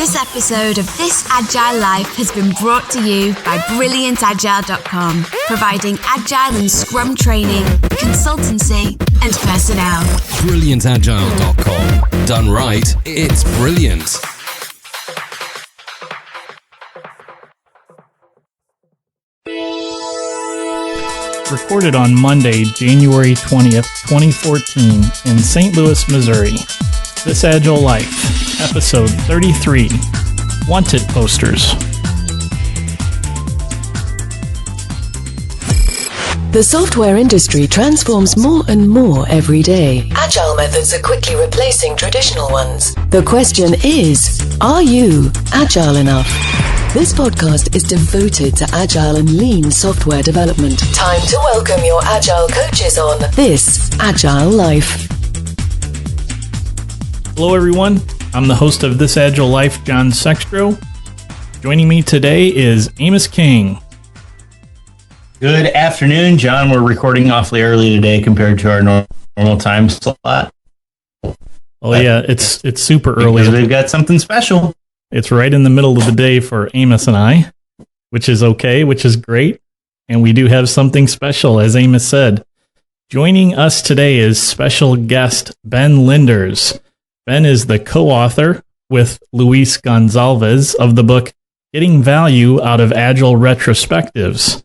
This episode of This Agile Life has been brought to you by brilliantagile.com, providing Agile and Scrum training, consultancy, and personnel. Brilliantagile.com. Done right, it's brilliant. Recorded on Monday, January 20th, 2014 in St. Louis, Missouri. This Agile Life, Episode 33, Wanted Posters. The software industry transforms more and more every day. Agile methods are quickly replacing traditional ones. The question is, are you agile enough? This podcast is devoted to agile and lean software development. Time to welcome your agile coaches on This Agile Life. Hello, everyone. I'm the host of This Agile Life, John Sextro. Joining me today is Amos King. Good afternoon, John. We're recording awfully early today compared to our normal time slot. Oh, yeah, it's super early. Because we've got something special. It's right in the middle of the day for Amos and I, which is okay, which is great. And we do have something special, as Amos said. Joining us today is special guest Ben Linders. Ben is the co-author with Luis Gonçalves of the book Getting Value Out of Agile Retrospectives.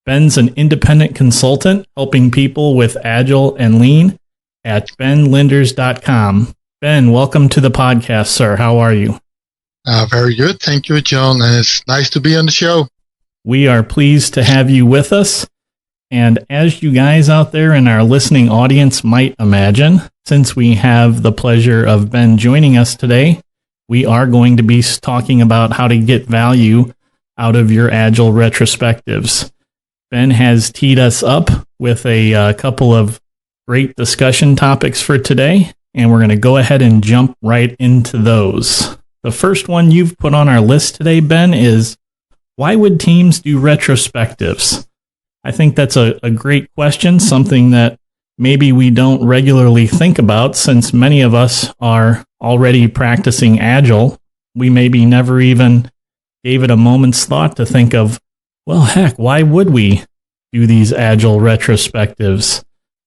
Ben's an independent consultant helping people with Agile and Lean at benlinders.com. Ben, welcome to the podcast, sir. How are you? Very good. Thank you, John. It's nice to be on the show. We are pleased to have you with us. And as you guys out there in our listening audience might imagine, since we have the pleasure of Ben joining us today, we are going to be talking about how to get value out of your Agile retrospectives. Ben has teed us up with a couple of great discussion topics for today, and we're going to go ahead and jump right into those. The first one you've put on our list today, Ben, is why would teams do retrospectives? I think that's a great question, something that maybe we don't regularly think about since many of us are already practicing Agile. We maybe never even gave it a moment's thought to think of, well, heck, why would we do these Agile retrospectives,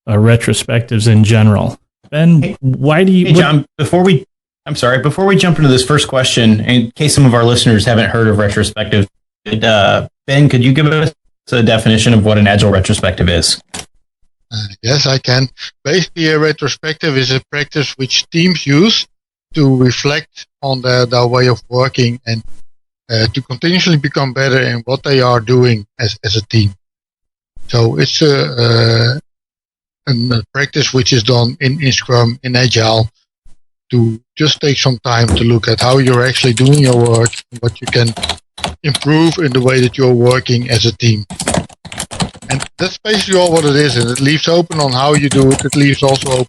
retrospectives in general? Ben, why do you... Hey, John, before we jump into this first question, in case some of our listeners haven't heard of retrospective, Ben, could you give us a definition of what an Agile retrospective is? Yes, I can. Basically, a retrospective is a practice which teams use to reflect on their way of working and to continuously become better in what they are doing as a team. So it's a practice which is done in Scrum, in Agile, to just take some time to look at how you're actually doing your work, what you can improve in the way that you're working as a team. And that's basically all what it is, and it leaves open on how you do it. It leaves also open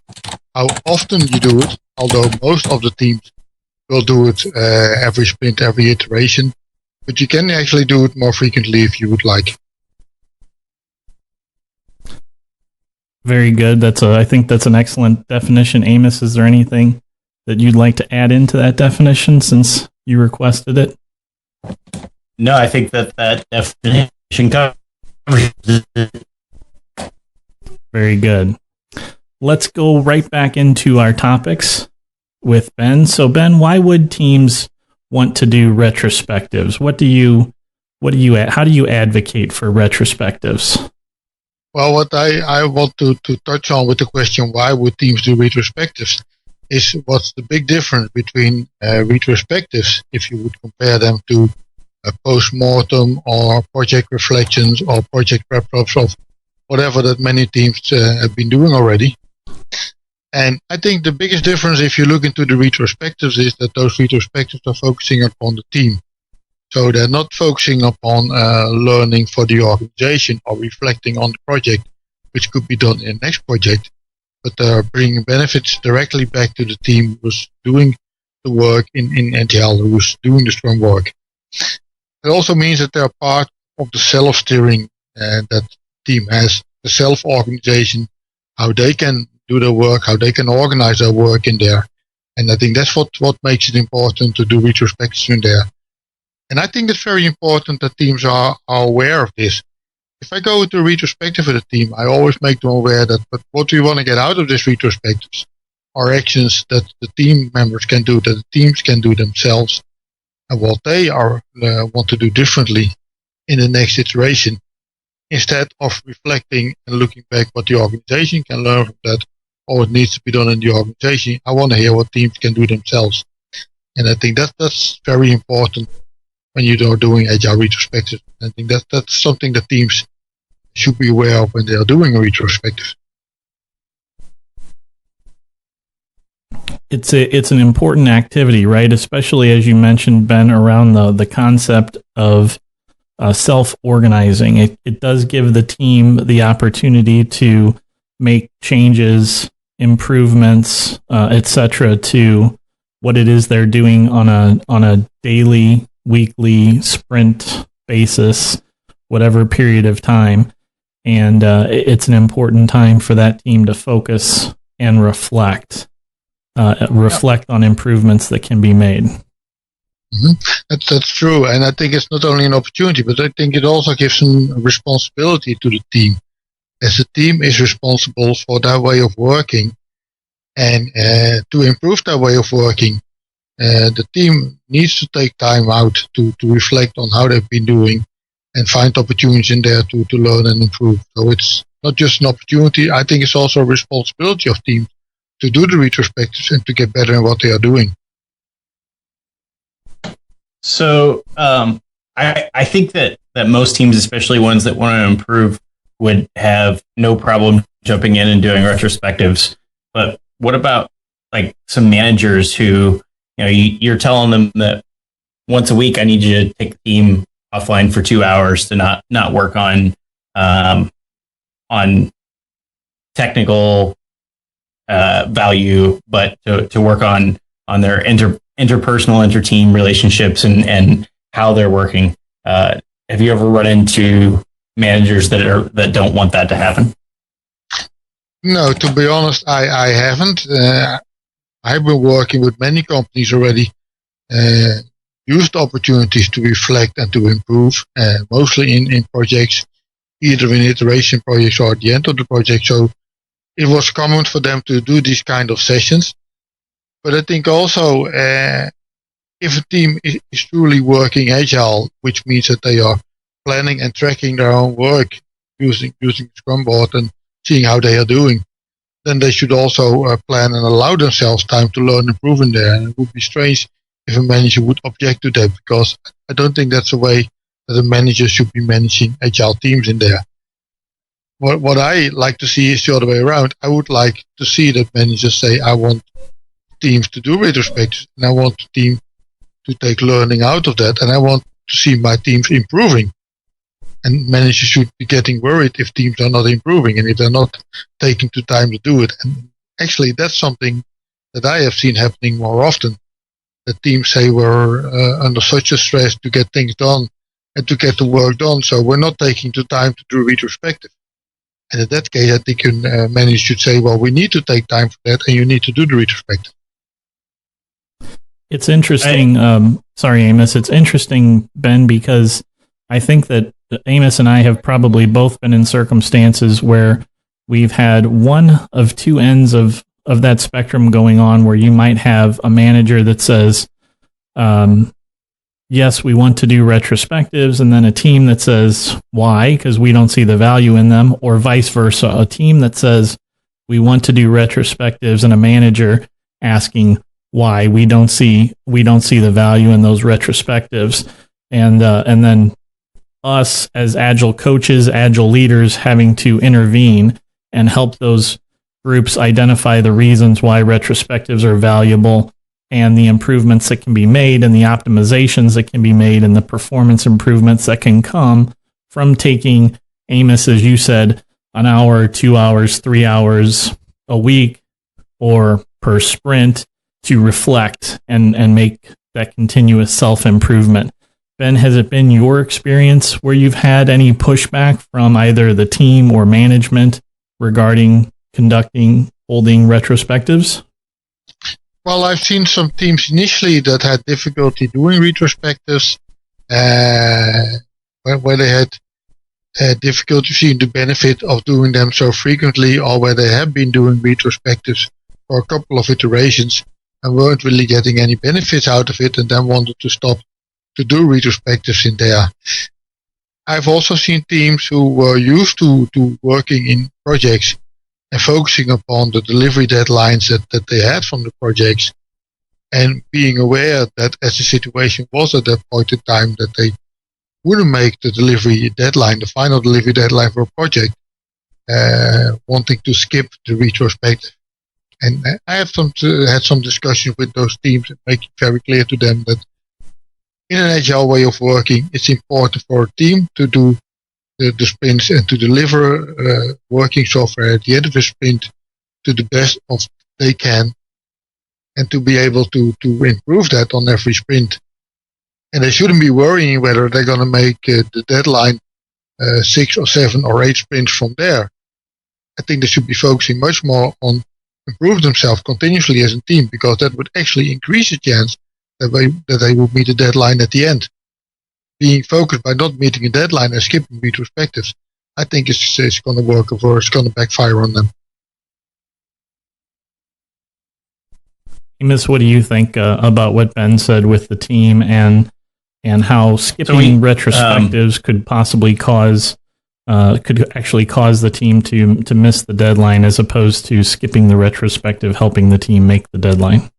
how often you do it, although most of the teams will do it every sprint, every iteration. But you can actually do it more frequently if you would like. Very good. I think that's an excellent definition. Amos, is there anything that you'd like to add into that definition since you requested it? No, I think that definition covers it. Very good. Let's go right back into our topics with Ben. So Ben, why would teams want to do retrospectives? How do you advocate for retrospectives? Well, what I want to touch on with the question, why would teams do retrospectives, is what's the big difference between retrospectives, if you would compare them to a post-mortem or project reflections or project wrap-ups of whatever that many teams have been doing already. And I think the biggest difference, if you look into the retrospectives, is that those retrospectives are focusing upon the team. So they're not focusing upon learning for the organization or reflecting on the project, which could be done in the next project, but they're bringing benefits directly back to the team who's doing the work in Agile, who's doing the Scrum work. It also means that they're part of the self-steering that the team has, the self-organization, how they can do their work, how they can organize their work in there. And I think that's what makes it important to do retrospectives in there. And I think it's very important that teams are aware of this. If I go to a retrospective with a team, I always make them aware that, but what do you want to get out of this retrospectives are actions that the team members can do, that the teams can do themselves, and what they want to do differently in the next iteration, instead of reflecting and looking back what the organization can learn from that, or what needs to be done in the organization. I want to hear what teams can do themselves. And I think that's very important when you are doing Agile retrospectives. I think that's something that teams should be aware of when they are doing a retrospective. It's an important activity, right? Especially as you mentioned, Ben, around the concept of self-organizing. It does give the team the opportunity to make changes, improvements, etc., to what it is they're doing on a daily, weekly, sprint basis, whatever period of time. And it's an important time for that team to focus and reflect on improvements that can be made. Mm-hmm. That's true. And I think it's not only an opportunity, but I think it also gives some responsibility to the team. As the team is responsible for their way of working and to improve their way of working, the team needs to take time out to reflect on how they've been doing and find opportunities in there to learn and improve. So it's not just an opportunity. I think it's also a responsibility of teams to do the retrospectives and to get better in what they are doing. So I think that most teams, especially ones that want to improve, would have no problem jumping in and doing retrospectives. But what about like some managers who, you're telling them that once a week I need you to take the team offline for 2 hours to not work on technical value, but to work on their interpersonal, inter-team relationships and how they're working. Have you ever run into managers that don't want that to happen? No, to be honest, I haven't. I've been working with many companies already, used opportunities to reflect and to improve, mostly in projects, either in iteration projects or at the end of the project. So it was common for them to do these kind of sessions. But I think also, if a team is truly working Agile, which means that they are planning and tracking their own work using Scrum board and seeing how they are doing, then they should also plan and allow themselves time to learn and improve in there. And it would be strange if a manager would object to that, because I don't think that's the way that a manager should be managing Agile teams in there. What I like to see is the other way around. I would like to see that managers say, I want teams to do retrospectives, and I want the team to take learning out of that, and I want to see my teams improving. And managers should be getting worried if teams are not improving and if they're not taking the time to do it. And actually, that's something that I have seen happening more often. That teams say we're under such a stress to get things done and to get the work done, so we're not taking the time to do retrospective. And in that case, I think a manager should say, well, we need to take time for that, and you need to do the retrospective. It's interesting. Sorry, Amos. It's interesting, Ben, because I think that Amos and I have probably both been in circumstances where we've had one of two ends of that spectrum going on, where you might have a manager that says, yes, we want to do retrospectives, and then a team that says, why? Because we don't see the value in them, or vice versa. A team that says, we want to do retrospectives, and a manager asking, why? We don't see the value in those retrospectives. And then us as Agile coaches, Agile leaders, having to intervene and help those groups identify the reasons why retrospectives are valuable, and the improvements that can be made, and the optimizations that can be made, and the performance improvements that can come from taking, Amos, as you said, an hour, 2 hours, 3 hours a week or per sprint to reflect and make that continuous self-improvement. Ben, has it been your experience where you've had any pushback from either the team or management regarding holding retrospectives? Well, I've seen some teams initially that had difficulty doing retrospectives, where they had difficulty seeing the benefit of doing them so frequently, or where they have been doing retrospectives for a couple of iterations and weren't really getting any benefits out of it, and then wanted to stop to do retrospectives in there. I've also seen teams who were used to working in projects and focusing upon the delivery deadlines that they had from the projects, and being aware that as the situation was at that point in time, that they wouldn't make the delivery deadline, the final delivery deadline for a project, wanting to skip the retrospective. And I have had some discussions with those teams and make it very clear to them that in an agile way of working, it's important for a team to do the sprints and to deliver working software at the end of a sprint to the best of they can, and to be able to improve that on every sprint. And they shouldn't be worrying whether they're going to make the deadline 6 or 7 or 8 sprints from there. I think they should be focusing much more on improve themselves continuously as a team, because that would actually increase the chance that they will meet the deadline at the end. Being focused by not meeting a deadline and skipping retrospectives, I think it's going to work, or it's going to backfire on them. Amos, what do you think about what Ben said with the team and how skipping retrospectives could possibly actually cause the team to miss the deadline, as opposed to skipping the retrospective helping the team make the deadline?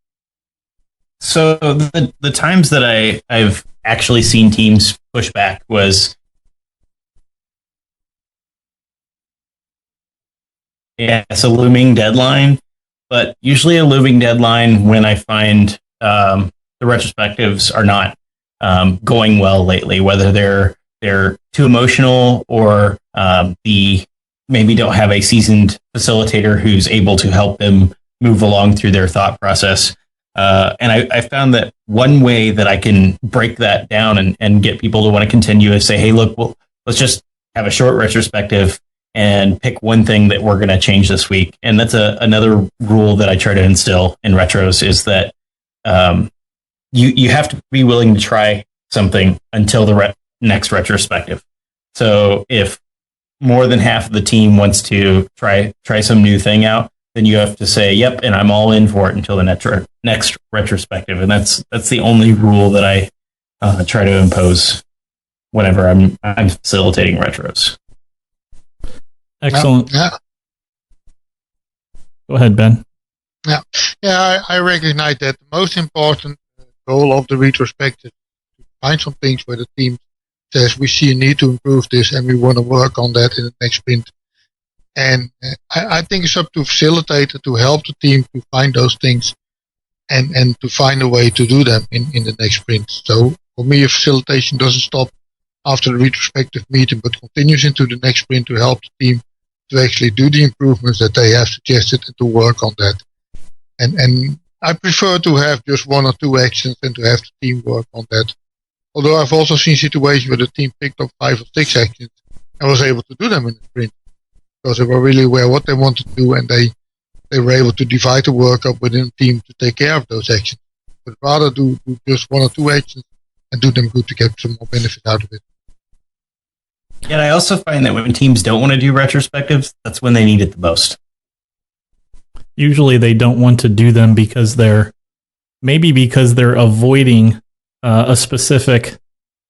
So the times that I've actually seen teams push back was, it's a looming deadline, but usually a looming deadline when I find the retrospectives are not going well lately, whether they're too emotional, or maybe don't have a seasoned facilitator who's able to help them move along through their thought process. And I found that one way that I can break that down and get people to want to continue is say, hey, look, let's just have a short retrospective and pick one thing that we're going to change this week. And that's another rule that I try to instill in retros, is that you have to be willing to try something until the next retrospective. So if more than half of the team wants to try some new thing out, then you have to say, yep, and I'm all in for it until the next retrospective. And that's the only rule that I try to impose whenever I'm facilitating retros. Excellent. Yeah. Go ahead, Ben. Yeah, I recognize that the most important goal of the retrospective is to find some things where the team says we see a need to improve this and we want to work on that in the next sprint. And I think it's up to facilitator to help the team to find those things and to find a way to do them in the next sprint. So for me, a facilitation doesn't stop after the retrospective meeting, but continues into the next sprint to help the team to actually do the improvements that they have suggested and to work on that. And I prefer to have just 1 or 2 actions than to have the team work on that. Although I've also seen situations where the team picked up 5 or 6 actions and was able to do them in the sprint, because they were really aware what they wanted to do, and they were able to divide the work up within the team to take care of those actions. But rather do just 1 or 2 actions and do them good to get some more benefit out of it. And I also find that when teams don't want to do retrospectives, that's when they need it the most. Usually they don't want to do them because they're avoiding a specific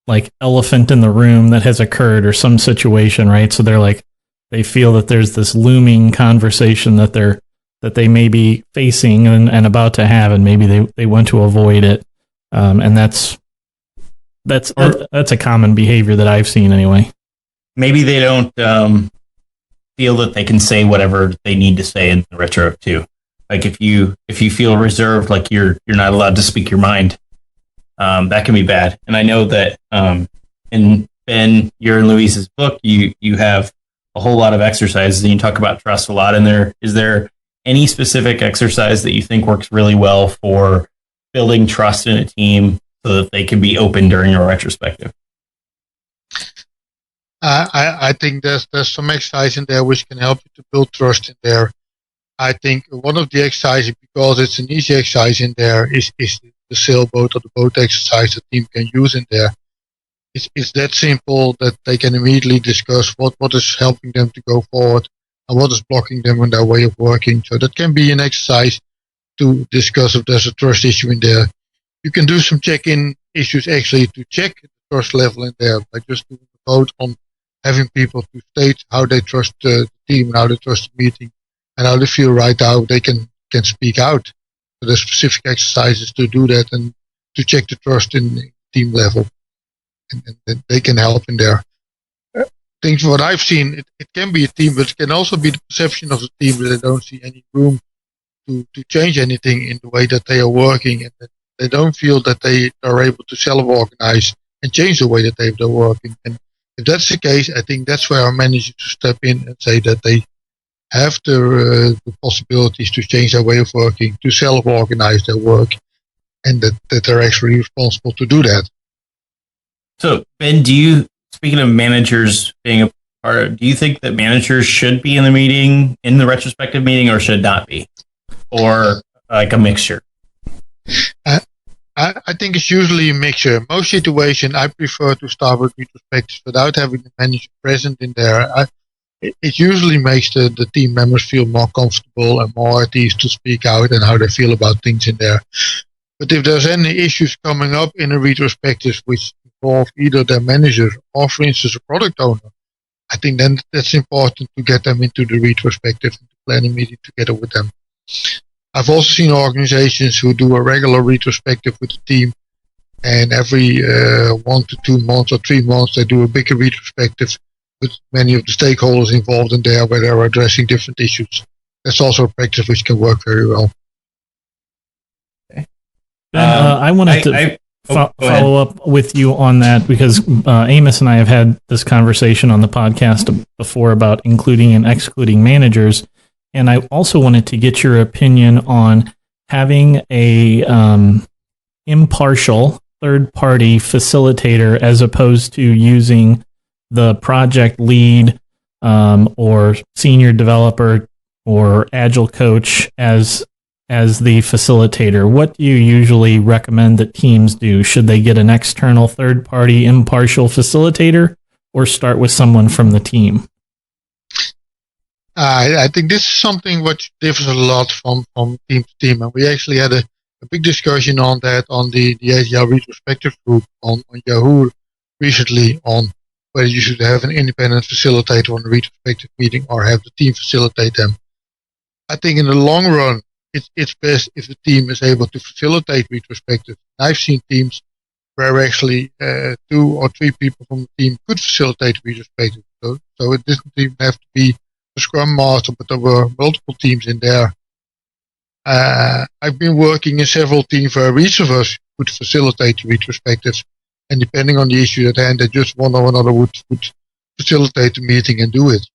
like elephant in the room that has occurred or some situation, right? So they feel that there's this looming conversation that they may be facing and about to have, and maybe they want to avoid it. And that's a common behavior that I've seen anyway. Maybe they don't feel that they can say whatever they need to say in the retro too. Like if you feel reserved, like you're not allowed to speak your mind, that can be bad. And I know that in Ben, your and Luis's book, you have a whole lot of exercises, and you talk about trust a lot in there. Is there any specific exercise that you think works really well for building trust in a team so that they can be open during your retrospective? I think there's some exercise in there which can help you to build trust in there. I think one of the exercises, because it's an easy exercise in there, is the sailboat or the boat exercise the team can use in there. It's that simple that they can immediately discuss what is helping them to go forward and what is blocking them in their way of working. So that can be an exercise to discuss if there's a trust issue in there. You can do some check-in issues actually to check the trust level in there by just doing a vote on having people to state how they trust the team and how they trust the meeting and how they feel right now they can speak out. So there's specific exercises to do that and to check the trust in the team level. And they can help in there. Things what I've seen, it can be a team, but it can also be the perception of the team that they don't see any room to change anything in the way that they are working, and that they don't feel that they are able to self-organize and change the way that they're working. And if that's the case, I think that's where our managers to step in and say that they have the possibilities to change their way of working, to self-organize their work, and that they're actually responsible to do that. So, Ben, speaking of managers being a part, do you think that managers should be in the retrospective meeting, or should not be? Or like a mixture? I think it's usually a mixture. Most situations, I prefer to start with retrospectives without having the manager present in there. It usually makes the team members feel more comfortable and more at ease to speak out and how they feel about things in there. But if there's any issues coming up in a retrospective which involve either their manager or, for instance, a product owner, I think then that's important to get them into the retrospective and to plan a meeting together with them. I've also seen organizations who do a regular retrospective with the team, and every 1 to 2 months or 3 months they do a bigger retrospective with many of the stakeholders involved in there where they're addressing different issues. That's also a practice which can work very well. Okay. I wanted to follow up with you on that because Amos and I have had this conversation on the podcast before about including and excluding managers. And I also wanted to get your opinion on having a impartial third-party facilitator as opposed to using the project lead or senior developer or agile coach as the facilitator. What do you usually recommend that teams do? Should they get an external third-party impartial facilitator or start with someone from the team? I think this is something which differs a lot from team to team, and we actually had a big discussion on that on the Agile retrospective group on Yahoo recently on whether you should have an independent facilitator on a retrospective meeting or have the team facilitate them. I think in the long run, it's best if the team is able to facilitate retrospective. I've seen teams where actually 2 or 3 people from the team could facilitate retrospective, so it didn't even have to be the Scrum Master, but there were multiple teams in there. I've been working in several teams where each of us could facilitate the retrospectives, and depending on the issue at hand, that just one or another would facilitate the meeting and do it.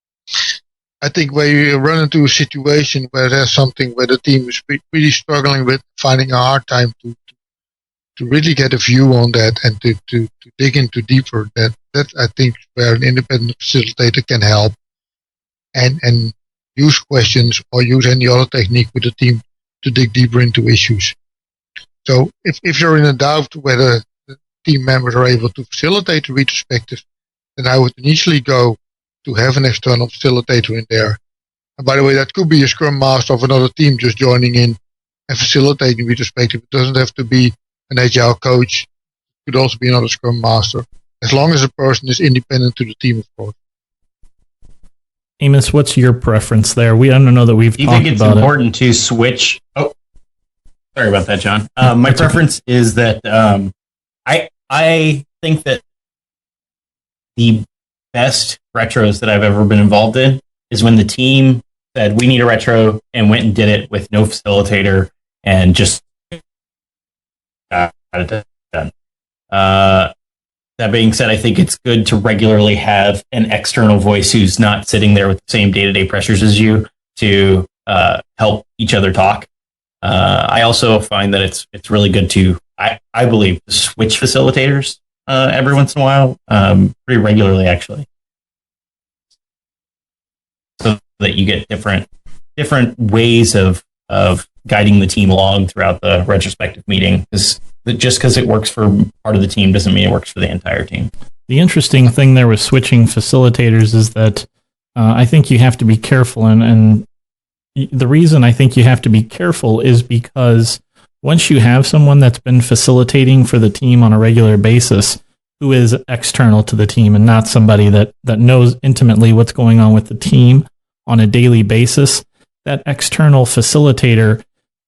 I think when you run into a situation where there's something where the team is really struggling with finding a hard time to really get a view on that and to dig into deeper, that I think where an independent facilitator can help. And use questions or use any other technique with the team to dig deeper into issues. So if you're in a doubt whether the team members are able to facilitate the retrospective, then I would initially go to have an external facilitator in there. And by the way, that could be a Scrum Master of another team just joining in and facilitating retrospective. It doesn't have to be an Agile coach. It could also be another Scrum Master, as long as the person is independent to the team, of course. Amos, what's your preference there? I don't know that we've talked about it. Do you think it's important to switch? Oh, sorry about that, John. My preference is that I think that the best retros that I've ever been involved in is when the team said, we need a retro, and went and did it with no facilitator and just got it done. That being said, I think it's good to regularly have an external voice who's not sitting there with the same day-to-day pressures as you to help each other talk. I also find that it's really good to, I believe, switch facilitators every once in a while, pretty regularly actually, so that you get different different ways of guiding the team along throughout the retrospective meeting. Because just because it works for part of the team doesn't mean it works for the entire team. The interesting thing there with switching facilitators is that I think you have to be careful, and the reason I think you have to be careful is because once you have someone that's been facilitating for the team on a regular basis, who is external to the team and not somebody that knows intimately what's going on with the team on a daily basis, that external facilitator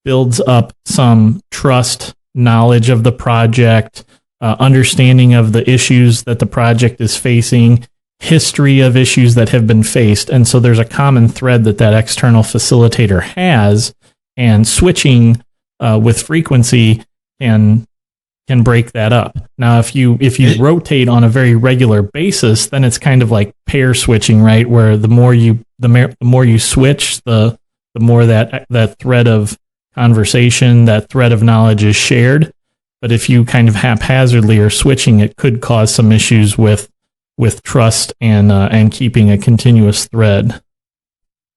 builds up some trust, knowledge of the project, understanding of the issues that the project is facing, history of issues that have been faced. And so there's a common thread that external facilitator has, and switching with frequency can break that up. Now, if you rotate on a very regular basis, then it's kind of like pair switching, right? Where the more you switch, the more that thread of conversation, that thread of knowledge is shared. But if you kind of haphazardly are switching, it could cause some issues with trust and keeping a continuous thread.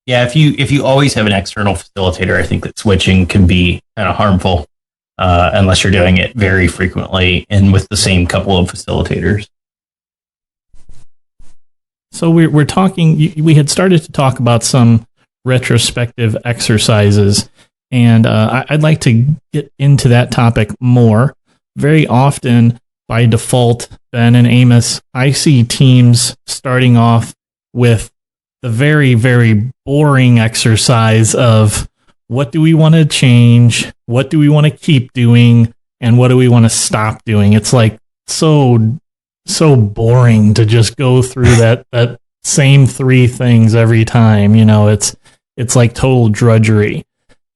Yeah, if you always have an external facilitator, I think that switching can be kind of harmful unless you're doing it very frequently and with the same couple of facilitators. So we're talking. We had started to talk about some retrospective exercises, and I'd like to get into that topic more. Very often, by default, Ben and Amos, I see teams starting off with the very, very boring exercise of what do we want to change, what do we want to keep doing, and what do we want to stop doing. It's like so boring to just go through that same three things every time. You know, it's like total drudgery.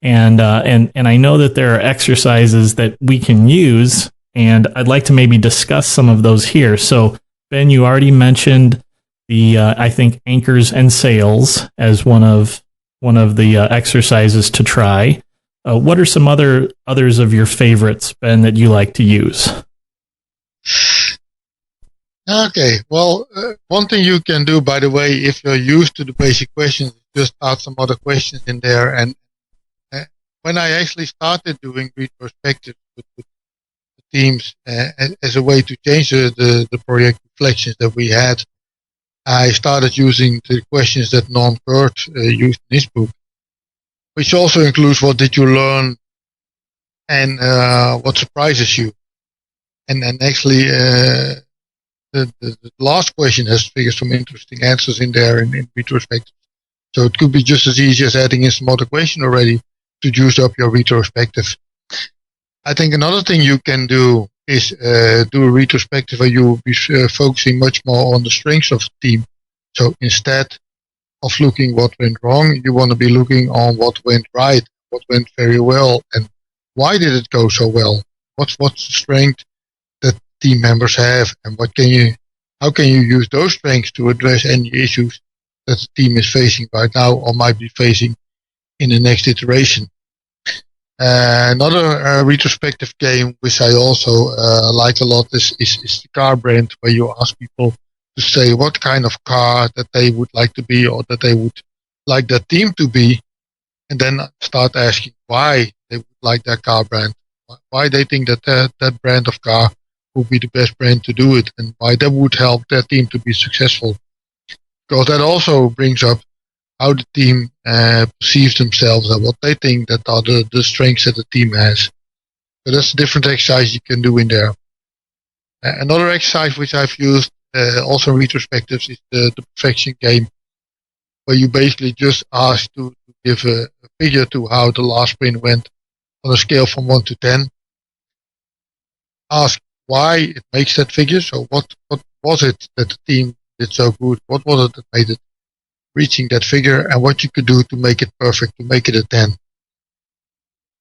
And I know that there are exercises that we can use, and I'd like to maybe discuss some of those here. So, Ben, you already mentioned the I think anchors and sails as one of the exercises to try. What are some others of your favorites, Ben, that you like to use? Okay, well, one thing you can do, by the way, if you're used to the basic questions, just add some other questions in there. And when I actually started doing retrospectives with the teams as a way to change the project reflections that we had, I started using the questions that Norm Kurt used in his book, which also includes what did you learn and what surprises you. And actually, the last question has figured some interesting answers in there in retrospective. So it could be just as easy as adding in some other question already to juice up your retrospective. I think another thing you can do is do a retrospective where you'll be focusing much more on the strengths of the team. So instead of looking what went wrong, you want to be looking on what went right, what went very well, and why did it go so well? What's the strength that team members have, and how can you use those strengths to address any issues that the team is facing right now or might be facing in the next iteration. Another retrospective game which I also like a lot is the car brand, where you ask people to say what kind of car that they would like to be or that they would like their team to be, and then start asking why they would like that car brand, why they think that brand of car would be the best brand to do it, and why that would help their team to be successful. Because that also brings up how the team perceives themselves and what they think that are the strengths that the team has. So that's a different exercise you can do in there. Another exercise which I've used also in retrospectives is the profiction game, where you basically just ask to give a figure to how the last sprint went on a scale from 1 to 10. Ask why it makes that figure. So what was it that the team did so good? What was it that made it reaching that figure, and what you could do to make it perfect, to make it a 10.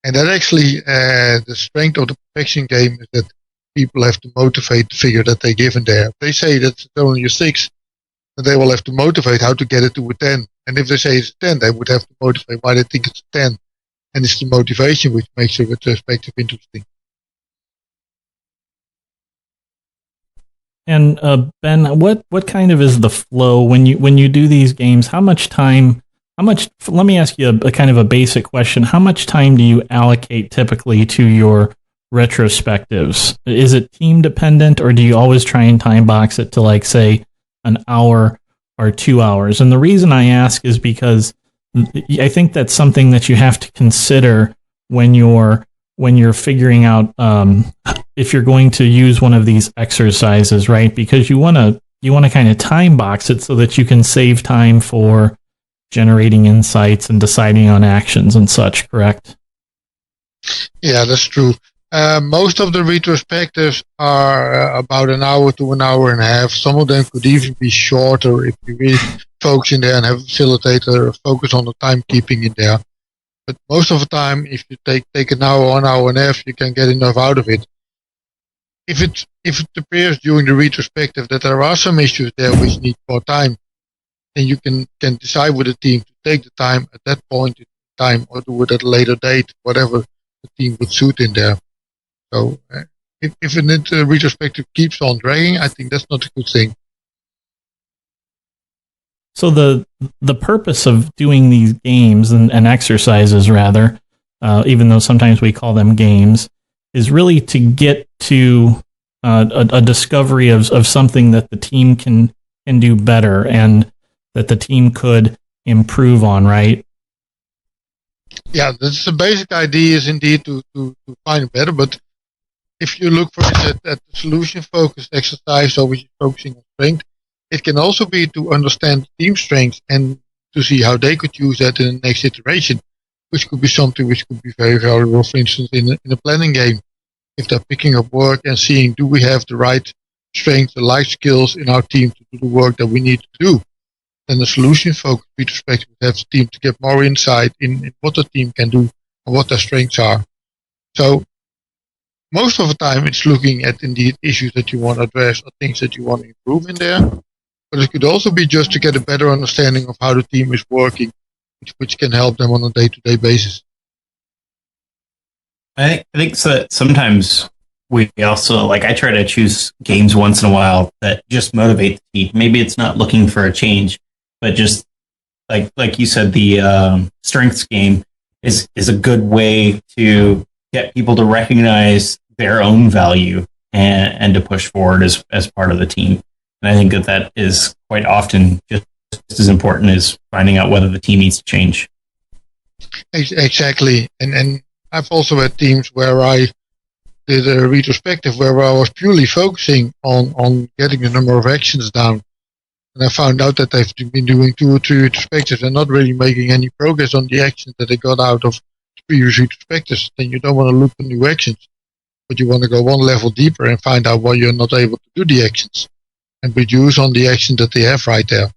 And that actually, the strength of the perfection game is that people have to motivate the figure that they give in there. If they say that it's only a 6, then they will have to motivate how to get it to a 10. And if they say it's a 10, they would have to motivate why they think it's a 10. And it's the motivation which makes a retrospective interesting. And Ben, what kind of is the flow when you do these games? How much time let me ask you a kind of a basic question. How much time do you allocate typically to your retrospectives? Is it team dependent, or do you always try and time box it to, like, say, an hour or 2 hours? And the reason I ask is because I think that's something that you have to consider when you're figuring out if you're going to use one of these exercises, right? Because you want to kind of time box it so that you can save time for generating insights and deciding on actions and such, correct? Yeah, that's true. Most of the retrospectives are about an hour to an hour and a half. Some of them could even be shorter if you really focus in there and have a facilitator focus on the timekeeping in there. But most of the time, if you take an hour, 1 hour and a half, you can get enough out of it. If it appears during the retrospective that there are some issues there which need more time, then you can decide with the team to take the time at that point in time or do it at a later date, whatever the team would suit in there. So if a retrospective keeps on dragging, I think that's not a good thing. So the purpose of doing these games and exercises, rather, even though sometimes we call them games, is really to get to a discovery of something that the team can do better and that the team could improve on, right? Yeah, that's the basic idea, is indeed to find better. But if you look for it at the solution-focused exercise, so which is focusing on strength, it can also be to understand team strengths and to see how they could use that in the next iteration, which could be something which could be very valuable, for instance, in a planning game. If they're picking up work and seeing, do we have the right strengths, the life skills in our team to do the work that we need to do, then the solution-focused retrospective would have the team to get more insight in what the team can do and what their strengths are. So most of the time it's looking at indeed issues that you want to address or things that you want to improve in there. But it could also be just to get a better understanding of how the team is working, which can help them on a day-to-day basis. I think so. Sometimes we also, like, I try to choose games once in a while that just motivate the team. Maybe it's not looking for a change, but just like you said, the strengths game is a good way to get people to recognize their own value and to push forward as part of the team. And I think that is quite often just as important as finding out whether the team needs to change. Exactly. And I've also had teams where I did a retrospective where I was purely focusing on getting the number of actions down. And I found out that they've been doing 2 or 3 retrospectives and not really making any progress on the actions that they got out of previous retrospectives. Then you don't want to look for new actions, but you want to go one level deeper and find out why you're not able to do the actions and reduce on the action that they have right there.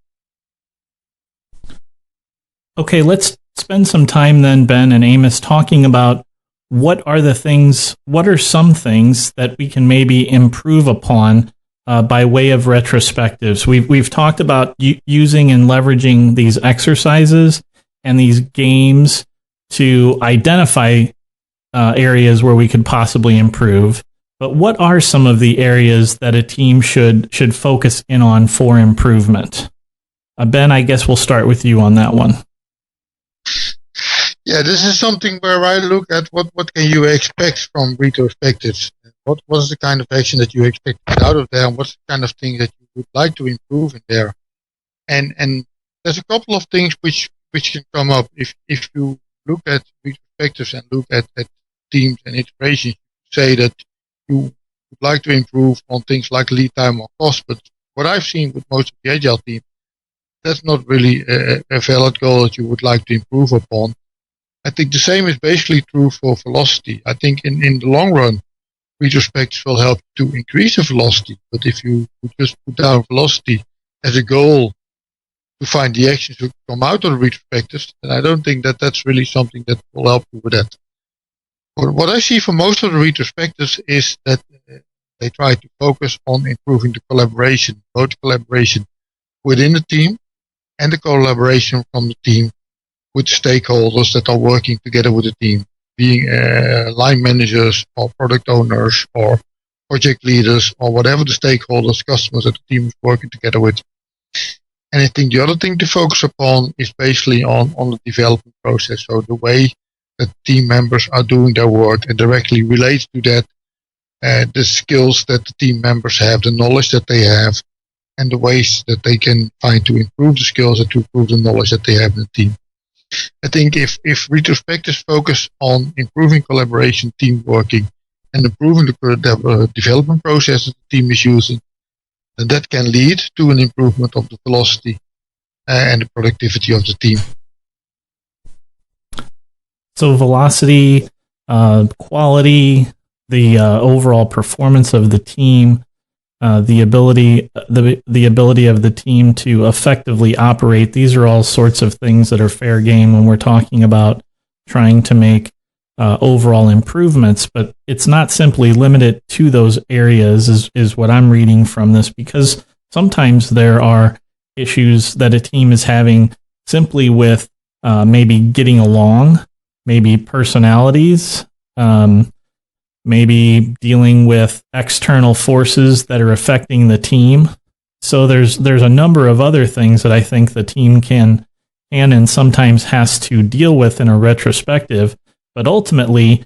Okay, let's spend some time then, Ben and Amos, talking about what are some things that we can maybe improve upon by way of retrospectives. We've talked about using and leveraging these exercises and these games to identify areas where we could possibly improve. But what are some of the areas that a team should focus in on for improvement? Ben, I guess we'll start with you on that one. Yeah, this is something where I look at what can you expect from retrospectives. What was the kind of action that you expect to get out of there, and what's the kind of thing that you would like to improve in there? And there's a couple of things which can come up if you look at retrospectives and look at teams and iterations. You say that you would like to improve on things like lead time or cost, but what I've seen with most of the Agile team, that's not really a valid goal that you would like to improve upon. I think the same is basically true for velocity. I think in the long run, retrospectives will help to increase the velocity. But if you just put down velocity as a goal to find the actions that come out of the retrospectives, then I don't think that that's really something that will help you with that. But what I see for most of the retrospectives is that they try to focus on improving the collaboration, both collaboration within the team and the collaboration from the team with stakeholders that are working together with the team, being line managers or product owners or project leaders or whatever the stakeholders, customers that the team is working together with. And I think the other thing to focus upon is basically on the development process. So the way that team members are doing their work, and directly relates to that, the skills that the team members have, the knowledge that they have, and the ways that they can find to improve the skills and to improve the knowledge that they have in the team. I think if retrospectives focus on improving collaboration, team working, and improving the development process that the team is using, then that can lead to an improvement of the velocity and the productivity of the team. So velocity, quality, the overall performance of the team, the ability of the team to effectively operate. These are all sorts of things that are fair game when we're talking about trying to make overall improvements. But it's not simply limited to those areas, is what I'm reading from this, because sometimes there are issues that a team is having simply with maybe getting along, maybe personalities, maybe dealing with external forces that are affecting the team. So there's a number of other things that I think the team can and sometimes has to deal with in a retrospective. But ultimately,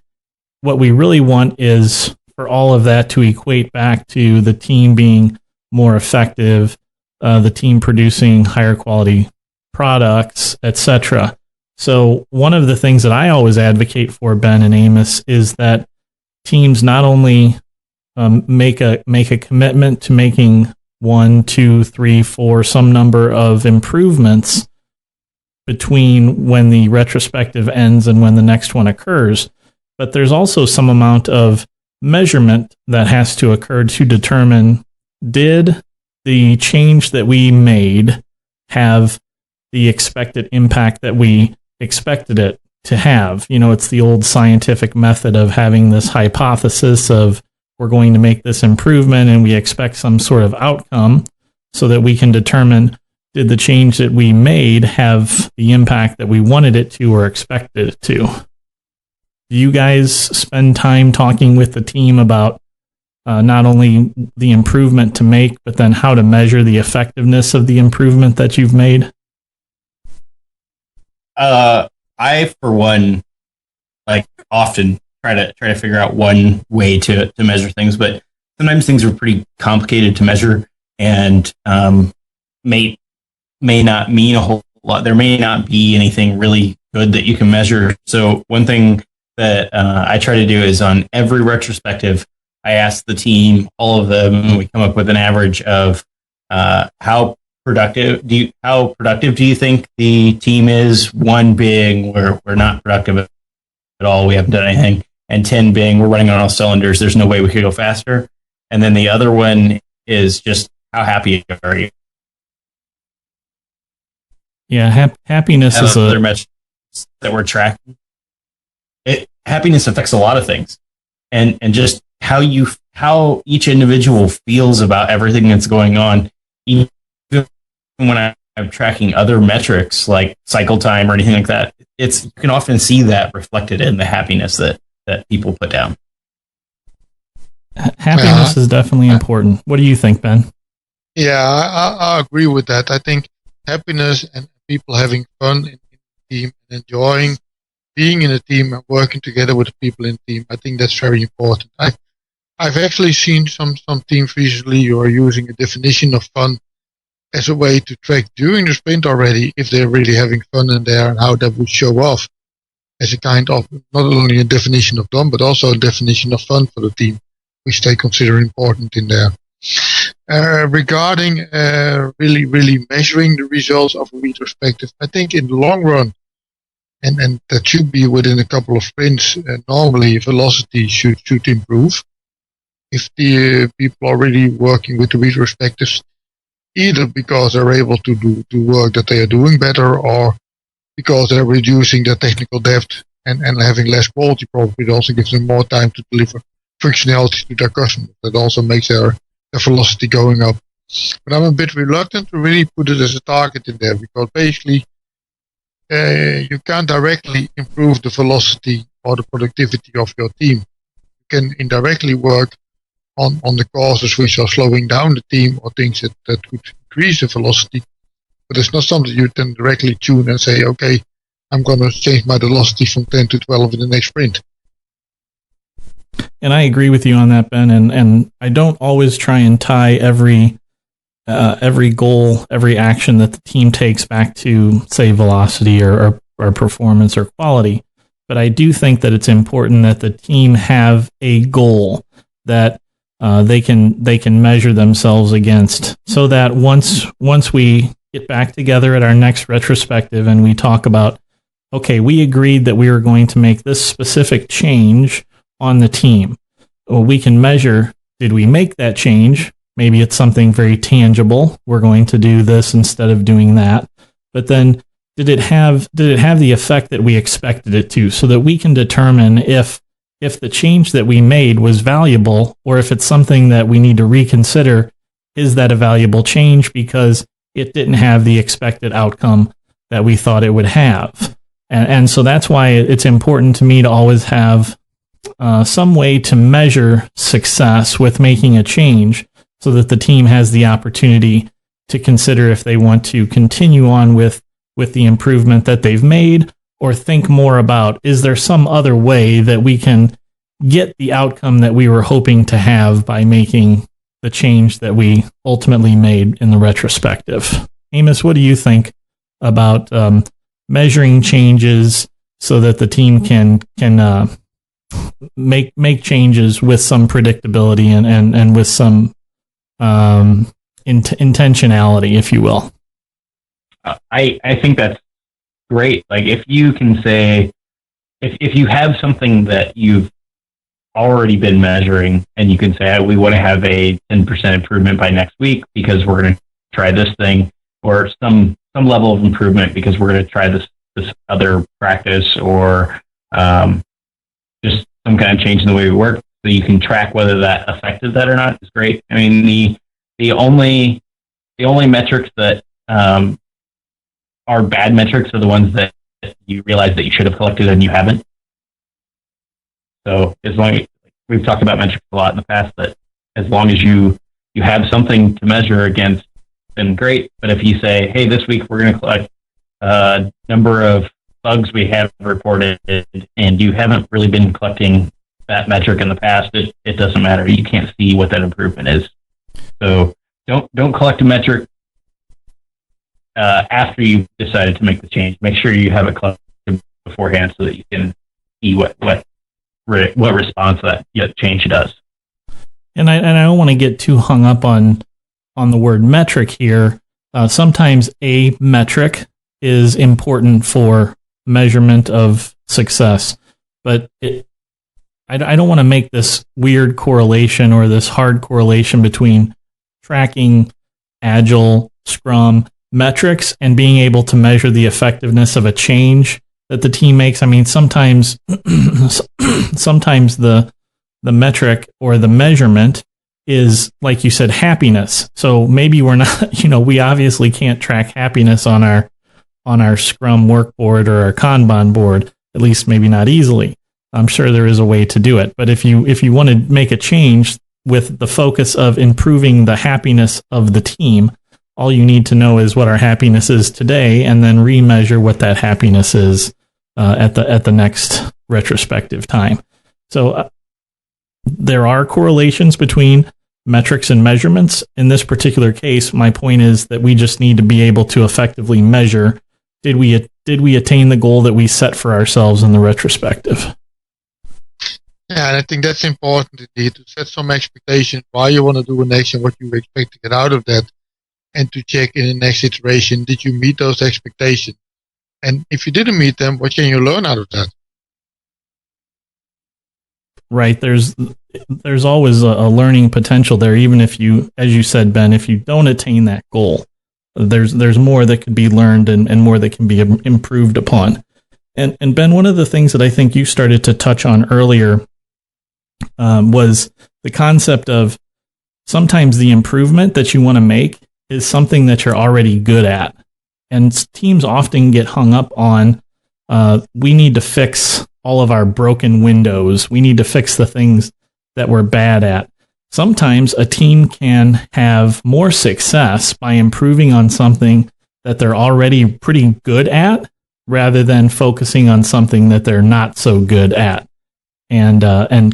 what we really want is for all of that to equate back to the team being more effective, the team producing higher quality products, etc. So one of the things that I always advocate for, Ben and Amos, is that teams not only make a commitment to making 1, 2, 3, 4, some number of improvements between when the retrospective ends and when the next one occurs, but there's also some amount of measurement that has to occur to determine, did the change that we made have the expected impact that we expected it to have? You know, it's the old scientific method of having this hypothesis of we're going to make this improvement and we expect some sort of outcome so that we can determine, did the change that we made have the impact that we wanted it to or expected it to? Do you guys spend time talking with the team about not only the improvement to make, but then how to measure the effectiveness of the improvement that you've made? I, for one, like often try to figure out one way to measure things, but sometimes things are pretty complicated to measure and may not mean a whole lot. There may not be anything really good that you can measure. So one thing that I try to do is on every retrospective, I ask the team, all of them, and we come up with an average of how productive do you think the team is? 1 being we're not productive at all, we haven't done anything, and 10 being we're running on all cylinders, there's no way we could go faster. And then the other one is just how happy are you? Yeah, happiness is another metric that we're tracking. Happiness affects a lot of things, and just how each individual feels about everything that's going on. Even when I'm tracking other metrics like cycle time or anything like that, you can often see that reflected in the happiness that people put down. Happiness is definitely important. What do you think, Ben? Yeah, I agree with that. I think happiness and people having fun in the team and enjoying being in a team and working together with the people in the team, I think that's very important. I've actually seen some teams recently who are using a definition of fun as a way to track during the sprint already if they're really having fun in there and how that would show off as a kind of not only a definition of done, but also a definition of fun for the team, which they consider important in there. Regarding really measuring the results of a retrospective, I think in the long run, and that should be within a couple of sprints, normally velocity should improve. If the people are really working with the retrospectives, either because they're able to do work that they are doing better, or because they're reducing their technical debt and having less quality problems, it also gives them more time to deliver functionality to their customers. That also makes their velocity going up. But I'm a bit reluctant to really put it as a target in there, because basically you can't directly improve the velocity or the productivity of your team. You can indirectly work on the causes which are slowing down the team or things that could increase the velocity. but it's not something you can directly tune and say, okay, I'm going to change my velocity from 10 to 12 in the next sprint. And I agree with you on that, Ben. And I don't always try and tie every goal, every action that the team takes back to, say, velocity or performance or quality. But I do think that it's important that the team have a goal that they can measure themselves against, so that once we get back together at our next retrospective and we talk about, okay, we agreed that we were going to make this specific change on the team. Well, we can measure, did we make that change? Maybe it's something very tangible. We're going to do this instead of doing that. But then did it have the effect that we expected it to, so that we can determine if the change that we made was valuable, or if it's something that we need to reconsider. Is that a valuable change because it didn't have the expected outcome that we thought it would have? And so that's why it's important to me to always have some way to measure success with making a change, so that the team has the opportunity to consider if they want to continue on with the improvement that they've made, or think more about, is there some other way that we can get the outcome that we were hoping to have by making the change that we ultimately made in the retrospective? Amos, what do you think about measuring changes so that the team can make changes with some predictability and with some intentionality, if you will? I think that's great. Like, if you can say, if you have something that you've already been measuring, and you can say, we want to have a 10% improvement by next week because we're going to try this thing, or some level of improvement because we're going to try this other practice, or just some kind of change in the way we work, so you can track whether that affected that or not, is great. I mean, the only metrics that are bad metrics are the ones that you realize that you should have collected and you haven't. So as long as, we've talked about metrics a lot in the past, that as long as you have something to measure against, then great. But if you say, hey, this week we're going to collect a number of bugs we have reported, and you haven't really been collecting that metric in the past, it doesn't matter. You can't see what that improvement is. So don't collect a metric after you've decided to make the change. Make sure you have it collected beforehand, so that you can see what response that change does. And I don't want to get too hung up on the word metric here. Sometimes a metric is important for measurement of success, but I don't want to make this weird correlation, or this hard correlation between tracking Agile, Scrum metrics and being able to measure the effectiveness of a change that the team makes. I mean, sometimes the metric or the measurement is, like you said, happiness. So maybe we're not, we obviously can't track happiness on our Scrum workboard or our Kanban board, at least maybe not easily. I'm sure there is a way to do it. But if you want to make a change with the focus of improving the happiness of the team, all you need to know is what our happiness is today, and then remeasure what that happiness is at the next retrospective time. So there are correlations between metrics and measurements. In this particular case, my point is that we just need to be able to effectively measure, did we attain the goal that we set for ourselves in the retrospective? Yeah, and I think that's important indeed, to set some expectation why you want to do an action, what you expect to get out of that, and to check in the next iteration, did you meet those expectations? And if you didn't meet them, what can you learn out of that? Right. There's always a learning potential there, even if you, as you said, Ben, if you don't attain that goal, there's more that could be learned and more that can be improved upon. And Ben, one of the things that I think you started to touch on earlier was the concept of sometimes the improvement that you want to make is something that you're already good at. And teams often get hung up on, we need to fix all of our broken windows. We need to fix the things that we're bad at. Sometimes a team can have more success by improving on something that they're already pretty good at, rather than focusing on something that they're not so good at, and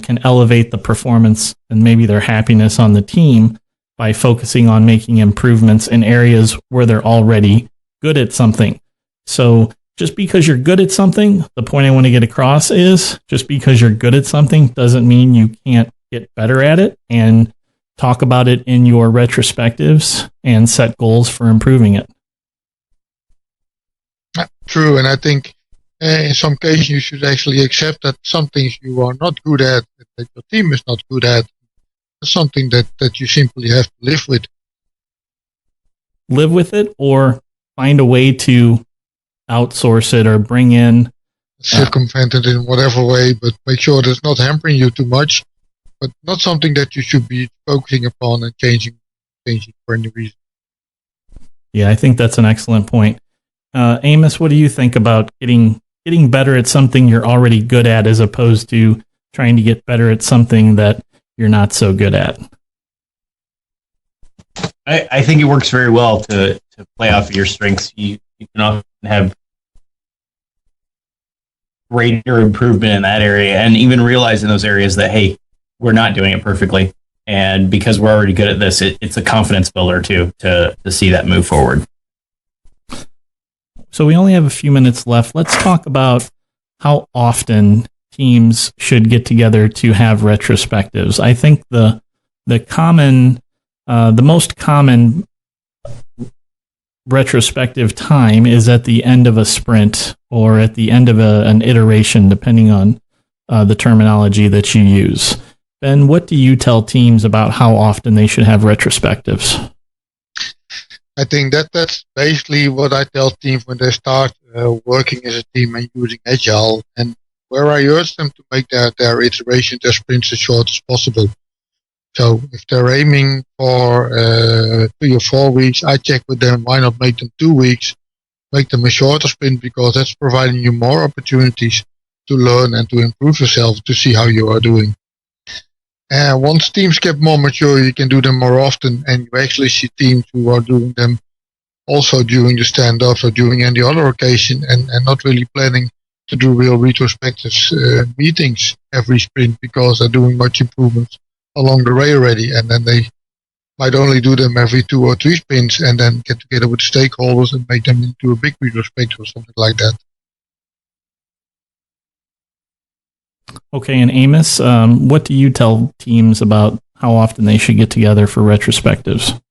can elevate the performance and maybe their happiness on the team by focusing on making improvements in areas where they're already good at something. So just because you're good at something, the point I want to get across is just because you're good at something doesn't mean you can't get better at it, and talk about it in your retrospectives and set goals for improving it. True, and I think in some cases you should actually accept that some things you are not good at, that your team is not good at, something that you simply have to live with. Live with it, or find a way to outsource it or bring in. Circumvent it in whatever way, but make sure that it's not hampering you too much, but not something that you should be focusing upon and changing for any reason. Yeah, I think that's an excellent point. Amos, what do you think about getting better at something you're already good at, as opposed to trying to get better at something that you're not so good at? I think it works very well to play off of your strengths. You can often have greater improvement in that area, and even realize in those areas that, hey, we're not doing it perfectly. And because we're already good at this, it's a confidence builder too, to see that move forward. So we only have a few minutes left. Let's talk about how often teams should get together to have retrospectives. I think the most common retrospective time is at the end of a sprint or at the end of an iteration, depending on the terminology that you use. Ben, what do you tell teams about how often they should have retrospectives? I think that's basically what I tell teams when they start working as a team and using Agile, and where I urge them to make their iterations, their sprints as short as possible. So if they're aiming for 3 or 4 weeks, I check with them, why not make them 2 weeks, make them a shorter sprint, because that's providing you more opportunities to learn and to improve yourself, to see how you are doing. And once teams get more mature, you can do them more often, and you actually see teams who are doing them also during the stand-ups or during any other occasion, and not really planning to do real retrospectives meetings every sprint, because they're doing much improvements along the way already, and then they might only do them every 2 or 3 sprints, and then get together with stakeholders and make them into a big retrospective or something like that. Okay, and Amos, what do you tell teams about how often they should get together for retrospectives?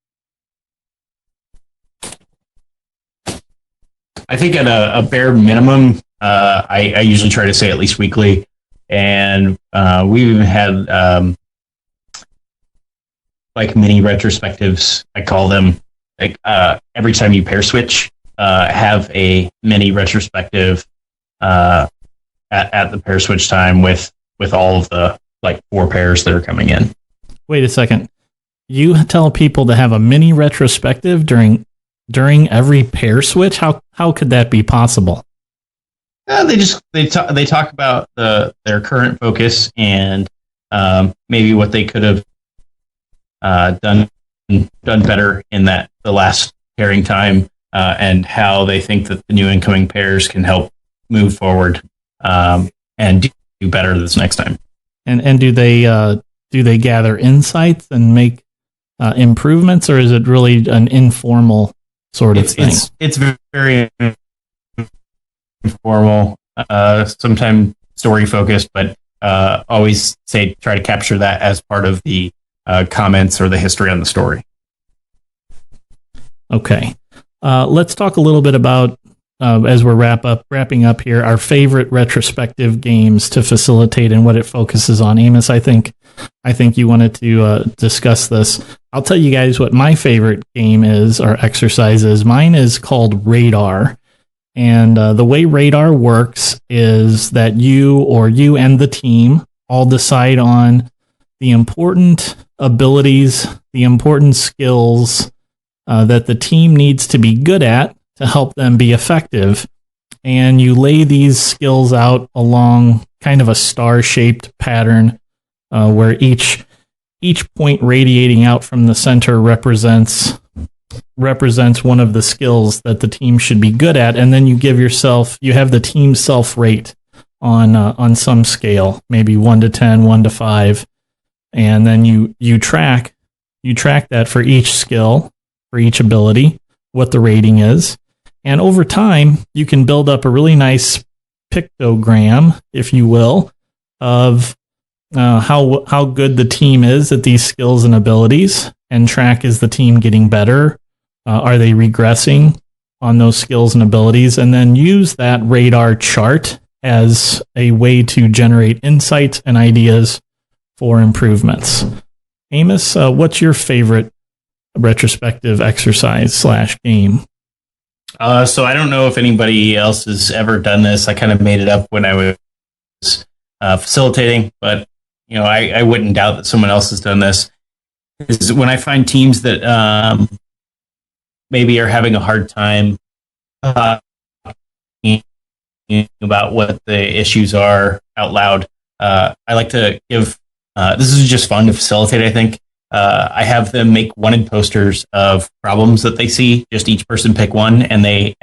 I think at a bare minimum, I usually try to say at least weekly, and we even had like mini retrospectives, I call them. Like every time you pair switch, have a mini retrospective at the pair switch time with all of the 4 pairs that are coming in. Wait a second. You tell people to have a mini retrospective during every pair switch? How could that be possible? They talk about their current focus and maybe what they could have done better in the last pairing time, and how they think that the new incoming pairs can help move forward and do better this next time. And do they gather insights and make improvements, or is it really an informal sort of thing? It's very informal, sometimes story focused, but always try to capture that as part of the comments or the history on the story. Okay. Let's talk a little bit about, as we're wrapping up here, our favorite retrospective games to facilitate and what it focuses on. Amos, I think you wanted to discuss this. I'll tell you guys what my favorite game is, or exercise is. Mine is called Radar. And the way Radar works is that you and the team all decide on the important abilities, the important skills that the team needs to be good at to help them be effective. And you lay these skills out along kind of a star-shaped pattern where each point radiating out from the center represents represents one of the skills that the team should be good at, and then you have the team self-rate on some scale, maybe 1 to 10, 1 to 5, and then you track that for each skill, for each ability, what the rating is. And over time, you can build up a really nice pictogram, if you will, of how good the team is at these skills and abilities, and track, is the team getting better? Are they regressing on those skills and abilities? And then use that radar chart as a way to generate insights and ideas for improvements. Amos, what's your favorite retrospective exercise / game? So I don't know if anybody else has ever done this. I kind of made it up when I was facilitating, but I wouldn't doubt that someone else has done this. Is when I find teams that maybe are having a hard time about what the issues are out loud. I like to give. This is just fun to facilitate, I think. I have them make wanted posters of problems that they see. Just each person pick one, and they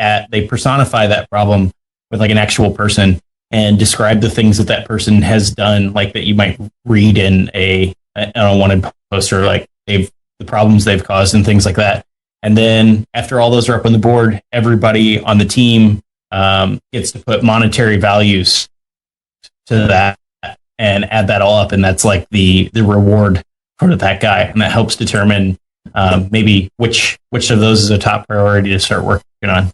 personify that problem with like an actual person and describe the things that person has done, like that you might read in a wanted poster, like the problems they've caused and things like that. And then after all those are up on the board, everybody on the team gets to put monetary values to that and add that all up, and that's like the reward for that guy, and that helps determine maybe which of those is a top priority to start working on,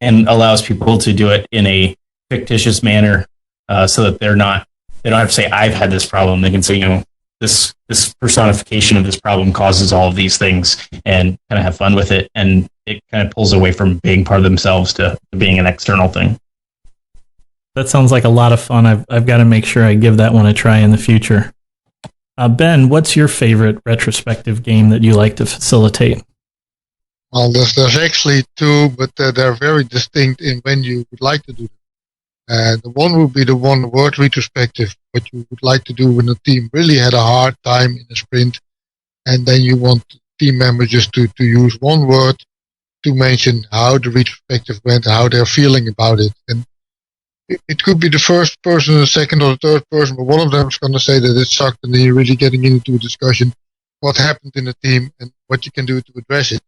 and allows people to do it in a fictitious manner, so that they don't have to say I've had this problem. They can say this personification of this problem causes all of these things, and kind of have fun with it, and it kind of pulls away from being part of themselves to being an external thing. That sounds like a lot of fun. I've got to make sure I give that one a try in the future. Ben, what's your favorite retrospective game that you like to facilitate? Well, there's actually two, but they're very distinct in when you would like to do them. The one would be the one-word retrospective, what you would like to do when the team really had a hard time in a sprint, and then you want team members just to use one word to mention how the retrospective went, how they're feeling about it. And it could be the first person, the second, or the third person, but one of them is going to say that it sucked, and then you're really getting into a discussion what happened in the team and what you can do to address it.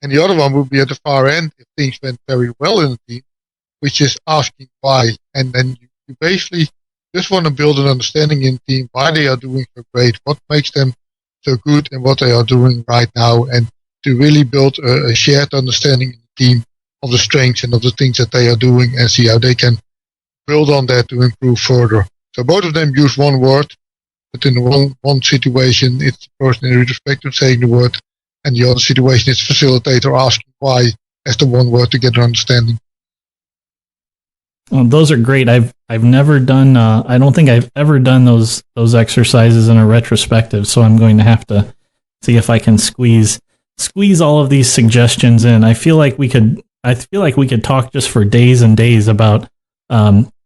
And the other one would be at the far end if things went very well in the team, which is asking why. And then you basically just want to build an understanding in the team why they are doing so great, what makes them so good, and what they are doing right now, and to really build a shared understanding in the team of the strengths and of the things that they are doing, and see how they can build on that to improve further. So both of them use one word, but in one situation, it's the person in the retrospective saying the word, and the other situation is the facilitator asking why as the one word to get an understanding. Well, those are great. I've never done. I don't think I've ever done those exercises in a retrospective. So I'm going to have to see if I can squeeze all of these suggestions in. I feel like we could talk just for days and days about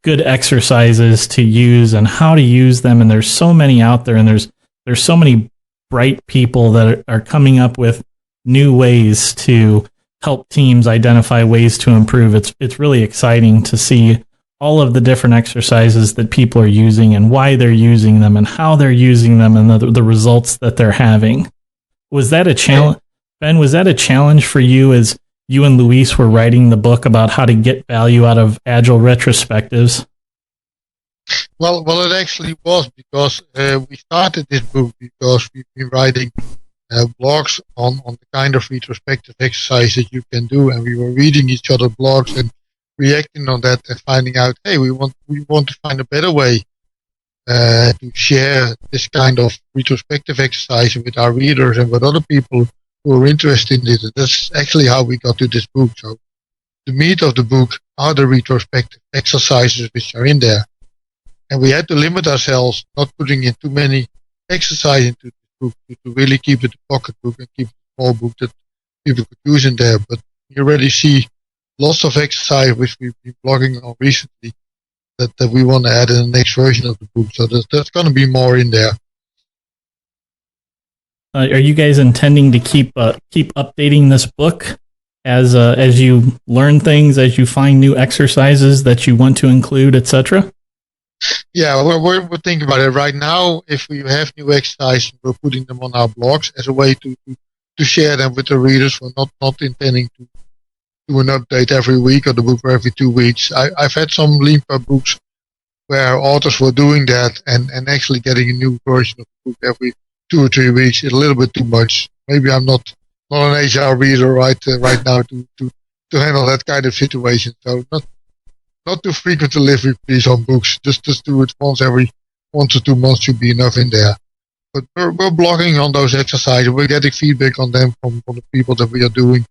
good exercises to use and how to use them. And there's so many out there, and there's so many bright people that are coming up with new ways to help teams identify ways to improve. It's really exciting to see all of the different exercises that people are using and why they're using them and how they're using them and the results that they're having. Was that a challenge, Ben? Was that a challenge for you as you and Luis were writing the book about how to get value out of Agile retrospectives? Well, it actually was, because we started this book because we've been writing blogs on the kind of retrospective exercises you can do, and we were reading each other's blogs and reacting on that and finding out, hey, we want to find a better way to share this kind of retrospective exercise with our readers and with other people who are interested in it. And that's actually how we got to this book. So the meat of the book are the retrospective exercises which are in there. And we had to limit ourselves, not putting in too many exercises into the book, to really keep it a pocket book and keep it a small book that people could use in there. But you already see lots of exercise which we've been blogging on recently that we want to add in the next version of the book. So there's going to be more in there. Are you guys intending to keep updating this book as you learn things, as you find new exercises that you want to include, etc.? Yeah, we're thinking about it right now. If we have new exercises, we're putting them on our blogs as a way to share them with the readers. We're not intending to do an update every week or the book every 2 weeks. I've had some Leanpub books where authors were doing that and actually getting a new version of the book every 2 or 3 weeks is a little bit too much. Maybe I'm not an Agile reader right now to handle that kind of situation. So not too frequent delivery, please, on books. Just do it once or 2 months should be enough in there. But we're blogging on those exercises. We're getting feedback on them from the people that we are doing,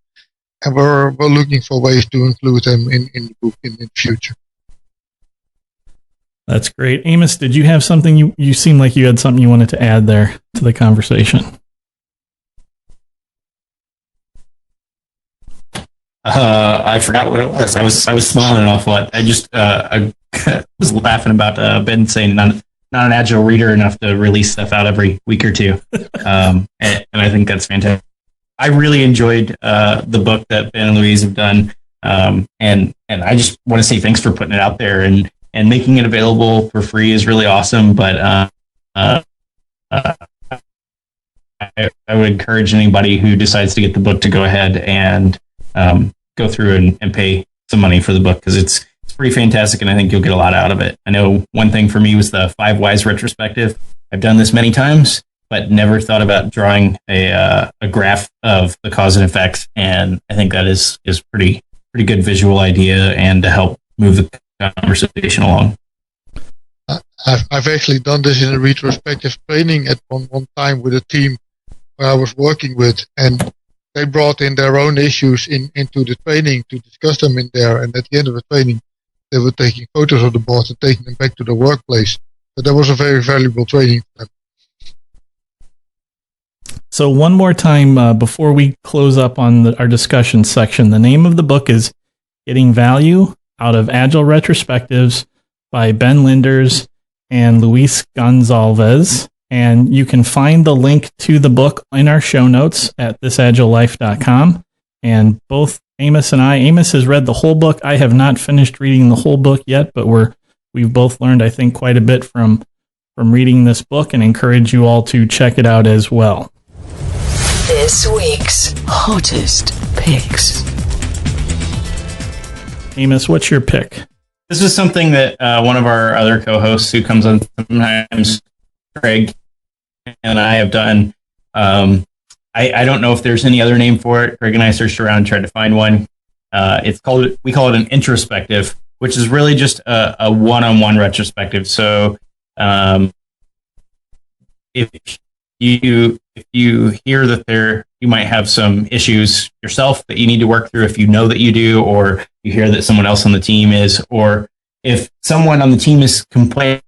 and we're looking for ways to include them in the book in the future. That's great. Amos, did you have something? You seem like you had something you wanted to add there to the conversation. I forgot what it was. I was smiling off what I just I was laughing about Ben saying not an Agile reader enough to release stuff out every week or two, and I think that's fantastic. I really enjoyed the book that Ben and Louise have done, and I just want to say thanks for putting it out there and making it available for free is really awesome. But I would encourage anybody who decides to get the book to go ahead and go through and pay some money for the book, because it's pretty fantastic, and I think you'll get a lot out of it. I know one thing for me was the 5 Whys retrospective. I've done this many times, but never thought about drawing a graph of the cause and effects, and I think that is pretty good visual idea and to help move the conversation along. I've actually done this in a retrospective training at one time with a team where I was working with, and they brought in their own issues into the training to discuss them in there, and at the end of the training they were taking photos of the board and taking them back to the workplace. So that was a very valuable training for them. So one more time before we close up on our discussion section, the name of the book is Getting Value Out of Agile Retrospectives by Ben Linders and Luis Gonçalves. And you can find the link to the book in our show notes at thisagilelife.com. And both Amos and Amos has read the whole book. I have not finished reading the whole book yet, but we've both learned, I think, quite a bit from reading this book, and encourage you all to check it out as well. This week's hottest picks. Amos, what's your pick? This is something that one of our other co-hosts who comes on sometimes, Craig, and I have done. I don't know if there's any other name for it. Craig and I searched around and tried to find one. We call it an introspective, which is really just a one-on-one retrospective. So if you hear that you might have some issues yourself that you need to work through, if you know that you do, or you hear that someone else on the team is, or if someone on the team is complaining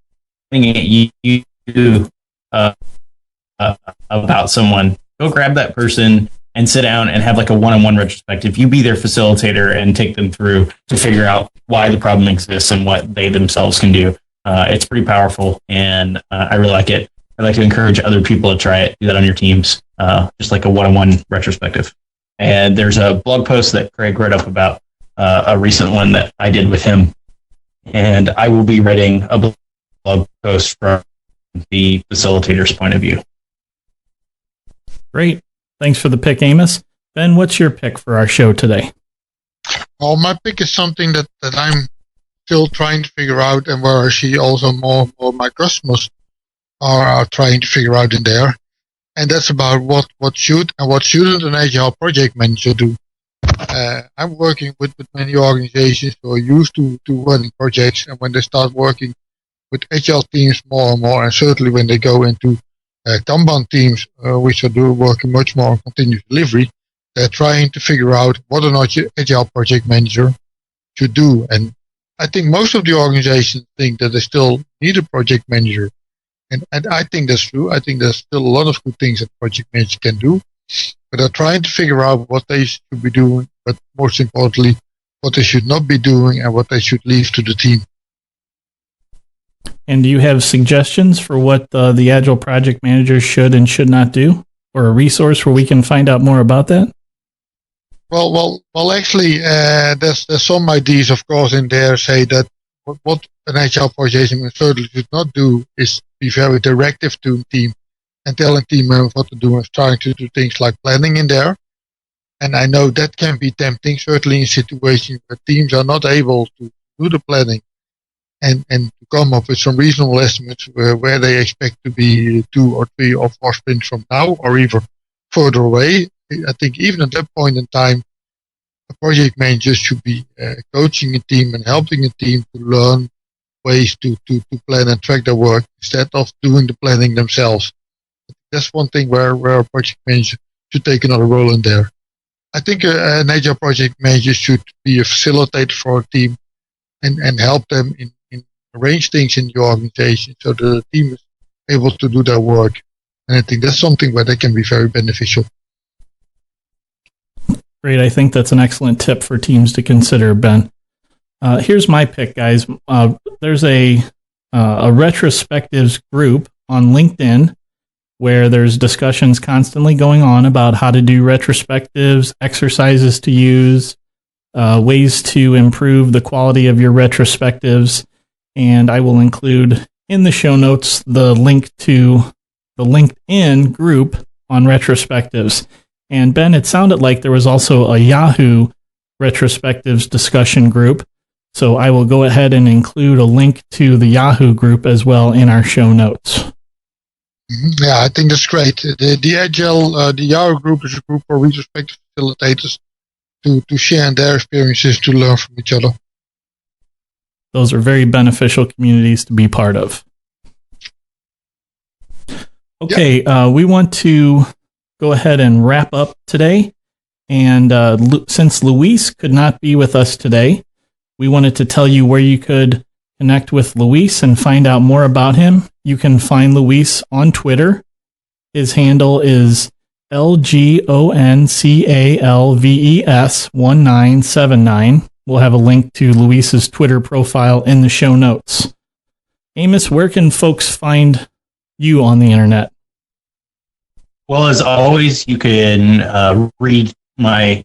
at you about someone, go grab that person and sit down and have like a one-on-one retrospective. You be their facilitator and take them through to figure out why the problem exists and what they themselves can do. It's pretty powerful, and I really like it. I'd like to encourage other people to try it, do that on your teams, just like a one-on-one retrospective. And there's a blog post that Craig wrote up about a recent one that I did with him, and I will be writing a blog post from the facilitator's point of view. Great. Thanks for the pick, Amos. Ben, what's your pick for our show today? Well, my pick is something that I'm still trying to figure out, and where I see also more my customers are trying to figure out in there. And that's about what should and what shouldn't an Agile project manager do. I'm working with many organizations who are used to running projects, and when they start working with Agile teams more and more, and certainly when they go into Kanban teams, which are working much more on continuous delivery, they're trying to figure out what an Agile project manager should do. And I think most of the organizations think that they still need a project manager. And I think that's true. I think there's still a lot of good things that project manager can do. But they're trying to figure out what they should be doing, but most importantly, what they should not be doing and what they should leave to the team. And do you have suggestions for what the Agile project managers should and should not do? or a resource where we can find out more about that? Well. Actually, there's some ideas, of course, in there say that what an agile project certainly should not do is be very directive to a team and telling team members what to do and starting to do things like planning in there. And I know that can be tempting, certainly in situations where teams are not able to do the planning and to come up with some reasonable estimates where they expect to be 2 or 3 or 4 sprints from now or even further away. I think even at that point in time, a project manager should be coaching a team and helping a team to learn ways to plan and track their work instead of doing the planning themselves. That's one thing where a project manager should take another role in there. I think an agile project manager should be a facilitator for a team and help them in arrange things in the organization so the team is able to do their work. And I think that's something where they can be very beneficial. Great. I think that's an excellent tip for teams to consider, Ben. Here's my pick, guys. There's a retrospectives group on LinkedIn where there's discussions constantly going on about how to do retrospectives, exercises to use, ways to improve the quality of your retrospectives. And I will include in the show notes the link to the LinkedIn group on retrospectives. And Ben, it sounded like there was also a Yahoo retrospectives discussion group. So I will go ahead and include a link to the Yahoo group as well in our show notes. Yeah, I think that's great. The Agile, the Yahoo group is a group for retrospective facilitators to share their experiences, to learn from each other. Those are very beneficial communities to be part of. Okay, we want to go ahead and wrap up today. And since Luis could not be with us today, we wanted to tell you where you could connect with Luis and find out more about him. You can find Luis on Twitter. His handle is LGONCALVES1979. We'll have a link to Luis's Twitter profile in the show notes. Amos, where can folks find you on the internet? Well, as always, you can read my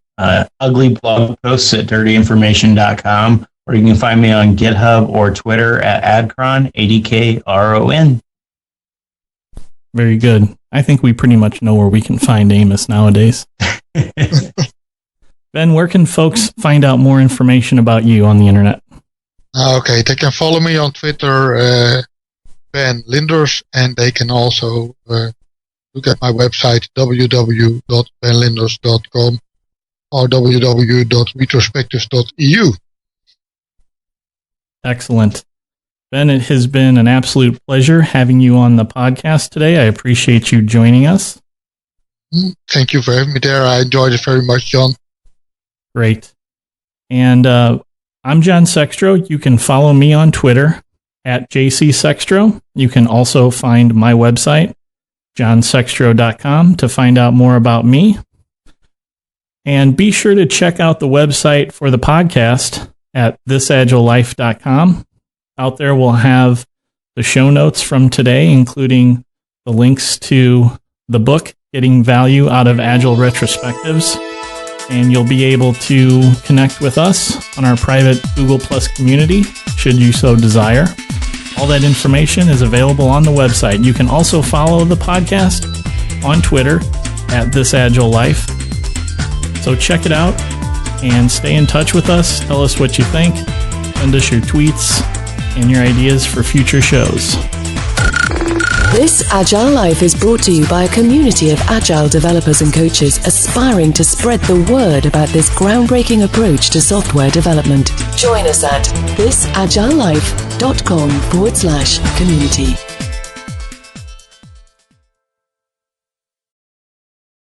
ugly blog posts at dirtyinformation.com, or you can find me on GitHub or Twitter at Adkron, ADKRON. Very good. I think we pretty much know where we can find Amos nowadays. Ben, where can folks find out more information about you on the internet? Okay, they can follow me on Twitter, Ben Linders, and they can also look at my website, www.benlinders.com or www.retrospectives.eu. Excellent. Ben, it has been an absolute pleasure having you on the podcast today. I appreciate you joining us. Thank you for having me there. I enjoyed it very much, John. Great. And I'm John Sextro. You can follow me on Twitter at JCSextro. You can also find my website, johnsextro.com, to find out more about me. And be sure to check out the website for the podcast at thisagilelife.com. Out there we'll have the show notes from today, including the links to the book, Getting Value Out of Agile Retrospectives. And you'll be able to connect with us on our private Google Plus community, should you so desire. All that information is available on the website. You can also follow the podcast on Twitter at thisagilelife. So check it out and stay in touch with us. Tell us what you think. Send us your tweets and your ideas for future shows. This Agile Life is brought to you by a community of Agile developers and coaches aspiring to spread the word about this groundbreaking approach to software development. Join us at thisagilelife.com/community.